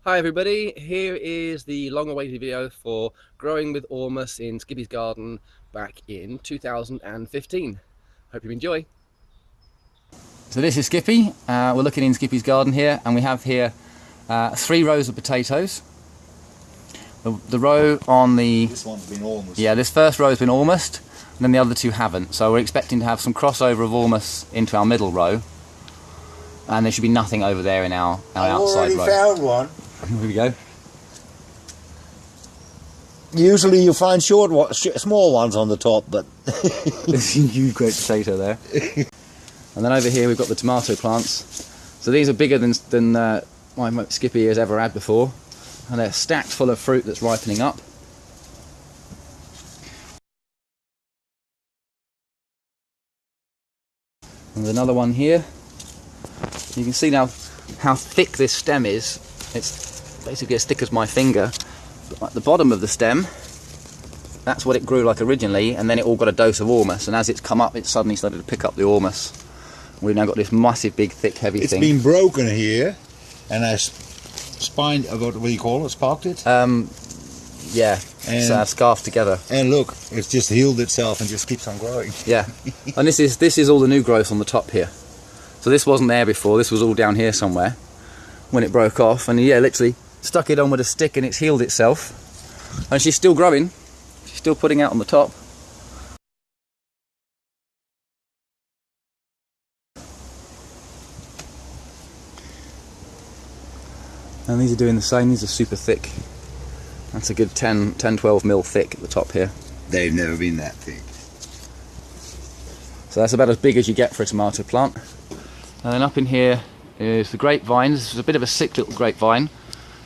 Hi everybody, here is the long-awaited video for growing with Ormus in Skippy's garden back in 2015. Hope you enjoy. So this is Skippy. We're looking in Skippy's garden here, and we have here 3 rows of potatoes. The row on the... This one's been Ormus. Yeah, this first row has been Ormus, and then the other 2 haven't. So we're expecting to have some crossover of Ormus into our middle row. And there should be nothing over there in our outside row. I already found one. Here we go. Usually you find small ones on the top, but... This huge great potato there. And then over here we've got the tomato plants. So these are bigger than my Skippy has ever had before. And they're stacked full of fruit that's ripening up. And there's another one here. You can see now how thick this stem is. It's basically as thick as my finger. But at the bottom of the stem, that's what it grew like originally, and then it all got a dose of Ormus, and as it's come up, it suddenly started to pick up the Ormus. We've now got this massive, big, thick, heavy thing. It's been broken here, and I spined, what do you call it, sparked it? Yeah, it's scarfed together. And look, it's just healed itself and just keeps on growing. Yeah, and this is all the new growth on the top here. So this wasn't there before, this was all down here somewhere when it broke off, and yeah, literally stuck it on with a stick and it's healed itself. And she's still growing, she's still putting out on the top. And these are doing the same, these are super thick. That's a good 10-12 mil thick at the top here. They've never been that thick. So that's about as big as you get for a tomato plant. And then up in here is the grapevine. This is a bit of a sick little grapevine.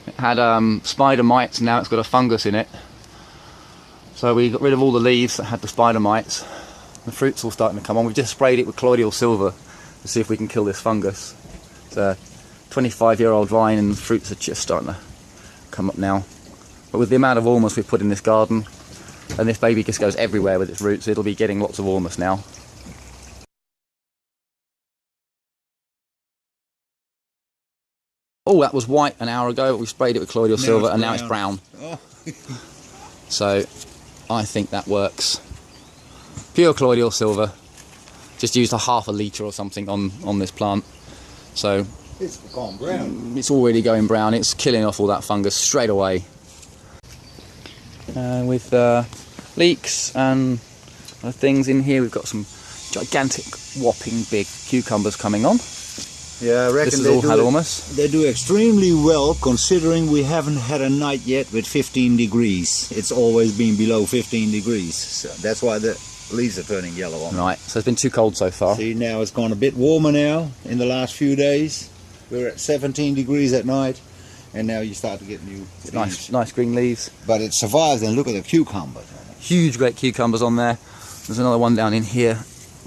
It had spider mites, and now it's got a fungus in it. So we got rid of all the leaves that had the spider mites. The fruit's all starting to come on. We've just sprayed it with colloidal silver to see if we can kill this fungus. It's a 25-year-old vine, and the fruits are just starting to come up now. But with the amount of Ormus we've put in this garden, and this baby just goes everywhere with its roots, it'll be getting lots of Ormus now. Oh, that was white an hour ago, but we sprayed it with colloidal silver, and now it's brown. Oh. So, I think that works. Pure colloidal silver. Just used a half a litre or something on this plant. So, It's gone brown. it's already going brown. It's killing off all that fungus straight away. With leeks and things in here, we've got some gigantic, whopping big cucumbers coming on. Yeah, I reckon This has all had Ormus. They do extremely well, considering we haven't had a night yet with 15 degrees. It's always been below 15 degrees, so that's why the leaves are turning yellow on. Right, so it's been too cold so far. See, now it's gone a bit warmer now in the last few days. We're at 17 degrees at night, and now you start to get new leaves. Nice green leaves. But it survives, and look at the cucumbers. Huge, great cucumbers on there. There's another one down in here.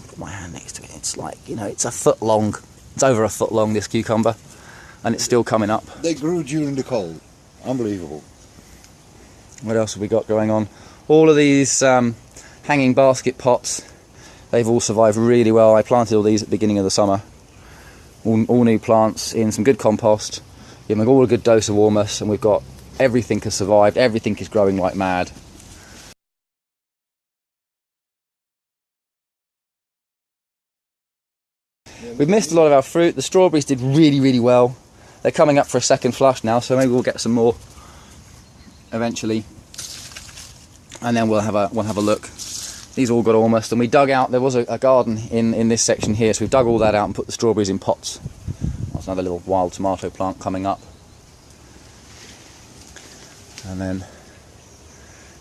Put my hand next to it. It's like, you know, it's a foot long. It's over a foot long, this cucumber, and it's still coming up. They grew during the cold. Unbelievable. What else have we got going on? All of these hanging basket pots, they've all survived really well. I planted all these at the beginning of the summer. All new plants in some good compost. Give them all a good dose of Ormus, and we've got everything has survived. Everything is growing like mad. We've missed a lot of our fruit. The strawberries did really, really well. They're coming up for a second flush now, so maybe we'll get some more eventually. And then we'll have a look. These all got Ormus, and we dug out. There was a garden in this section here, so we've dug all that out and put the strawberries in pots. That's another little wild tomato plant coming up. And then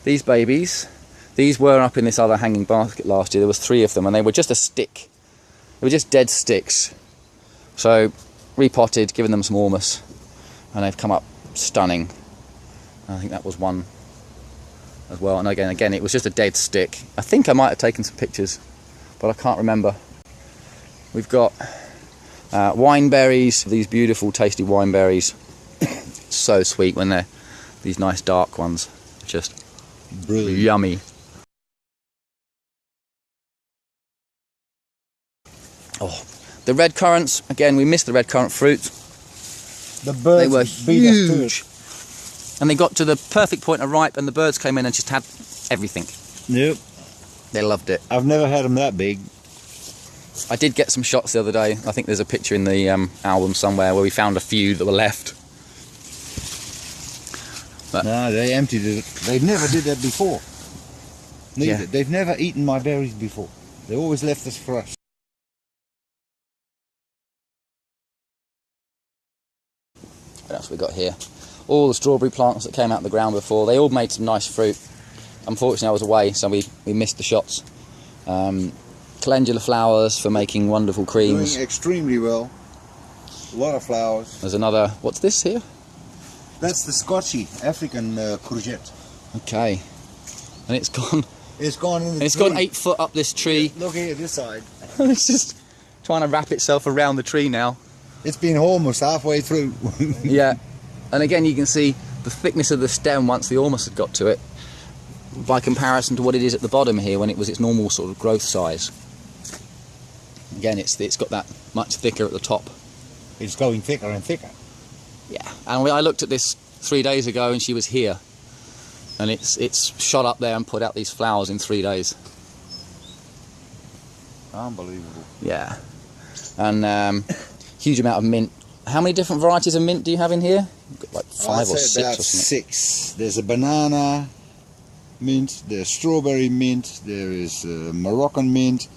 these babies, these were up in this other hanging basket last year. There was 3 of them, and they were just a stick. They were just dead sticks. So, repotted, given them some Ormus, and they've come up stunning. I think that was one as well. And again, it was just a dead stick. I think I might have taken some pictures, but I can't remember. We've got wineberries, these beautiful, tasty wineberries. So sweet when they're these nice dark ones. Just brilliant. Yummy. Oh, the red currants, again, we missed the red currant fruit. The birds They were beat us to it. huge. And they got to the perfect point of ripe, and the birds came in and just had everything. Yep. They loved it. I've never had them that big. I did get some shots the other day. I think there's a picture in the album somewhere where we found a few that were left. But No, they emptied it. They never did that before. Neither. Yeah. They've never eaten my berries before. They always left us for us. what else we got here? All the strawberry plants that came out of the ground before, they all made some nice fruit. Unfortunately I was away, so we missed the shots. Calendula flowers for making wonderful creams. Doing extremely well. A lot of flowers. There's another, what's this here? That's the Scotchy African courgette. Okay. And it's gone, It's gone in the it's gone tree. 8 foot up this tree. Look here, this side. It's just trying to wrap itself around the tree now. It's been almost halfway through. Yeah. And again you can see the thickness of the stem once the Ormus had got to it, by comparison to what it is at the bottom here when it was its normal sort of growth size. Again, it's got that much thicker at the top. It's going thicker and thicker. Yeah, and I looked at this 3 days ago and she was here, and it's shot up there and put out these flowers in 3 days. Unbelievable. Yeah, and huge amount of mint. How many different varieties of mint do you have in here? You've got like 5 I'd or say 6 about or something. 6. There's a banana mint, there's strawberry mint, there is Moroccan mint,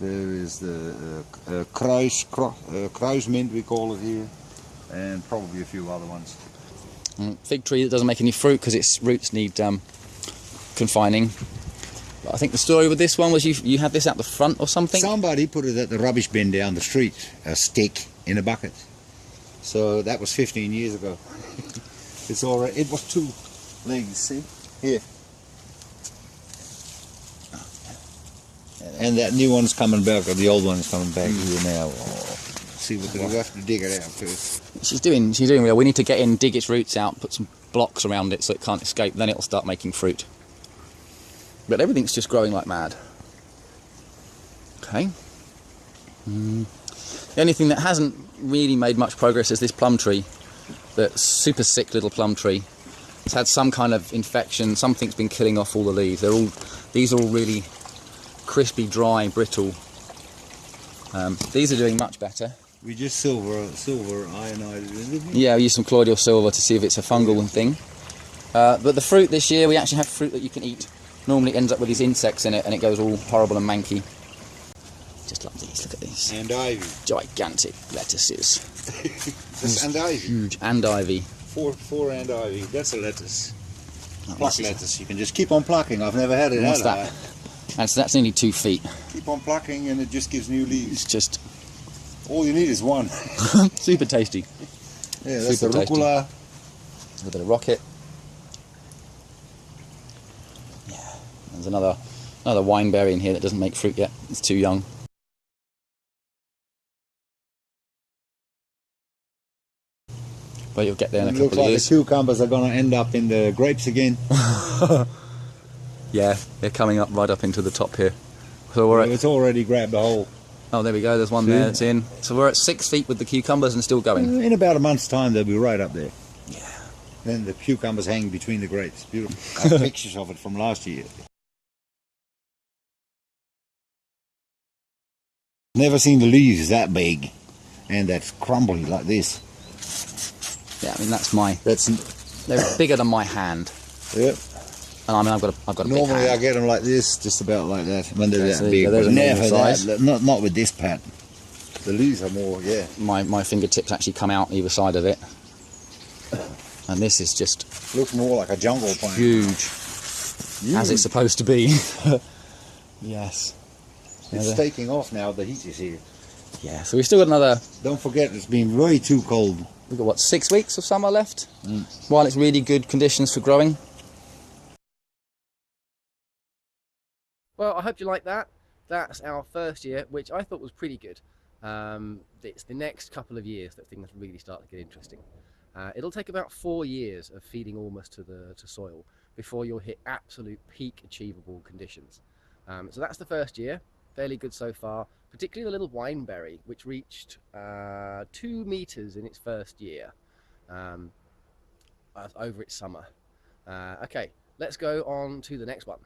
there is the kruis mint we call it here, and probably a few other ones. Fig tree that doesn't make any fruit because its roots need confining. But I think the story with this one was you had this out the front or something? Somebody put it at the rubbish bin down the street, a stick in a bucket. So that was 15 years ago. It's already, it was 2 legs, see? Here. And that new one's coming back, or the old one's coming back here now. Oh, see what we have to dig it out first. She's doing well. We need to get in, dig its roots out, put some blocks around it so it can't escape, then it'll start making fruit. But everything's just growing like mad. Okay. The only thing that hasn't really made much progress is this plum tree. The super sick little plum tree. It's had some kind of infection, something's been killing off all the leaves. These are all really crispy, dry, brittle. These are doing much better. We just silver ionized it. Yeah, we use some colloidal silver to see if it's a fungal thing. But the fruit this year, we actually have fruit that you can eat. Normally it ends up with these insects in it and it goes all horrible and manky. Just like these, look at these. And ivy. Gigantic lettuces. That's and ivy. Huge andivy. 4 and ivy. That's a lettuce. Oh, Pluck this is- lettuce. You can just keep on plucking. I've never had it. What's had that? That's nearly 2 feet. Keep on plucking and it just gives new leaves. It's just All you need is one. super tasty. Yeah, that's Super the tasty. rucola. A little bit of rocket. Yeah, there's another wineberry in here that doesn't make fruit yet. It's too young. But you'll get there in a It looks couple of like the years. cucumbers are going to end up in the grapes again. Yeah, they're coming up right up into the top here. So we're at, It's already grabbed a hole. oh, there we go. There's one See? there that's in. So we're at 6 feet with the cucumbers and still going. In about a month's time, they'll be right up there. Yeah. Then the cucumbers hang between the grapes. Beautiful. I have pictures of it from last year. Never seen the leaves that big and that crumbly like this. Yeah, I mean that's my. That's They're bigger than my hand, yep. and I mean I've got a big Normally I hand. get them like this, just about like that. When they're That's that it. big, Those but are normal never size. that. Not with this pattern. The leaves are more, yeah. My fingertips actually come out either side of it, and this is just Looks more like a jungle plant. huge, as it's supposed to be. Yes. It's taking off now. The heat is here. Yeah. So we've still got another. Don't forget, it's been way too cold. We've got what, 6 weeks of summer left, while it's really good conditions for growing. Well, I hope you like that. That's our first year, which I thought was pretty good. It's the next couple of years that things really start to get interesting. It'll take about 4 years of feeding Ormus to soil before you'll hit absolute peak achievable conditions. So that's the first year, fairly good so far, particularly the little wineberry, which reached 2 meters in its first year. over its summer. Okay, let's go on to the next one.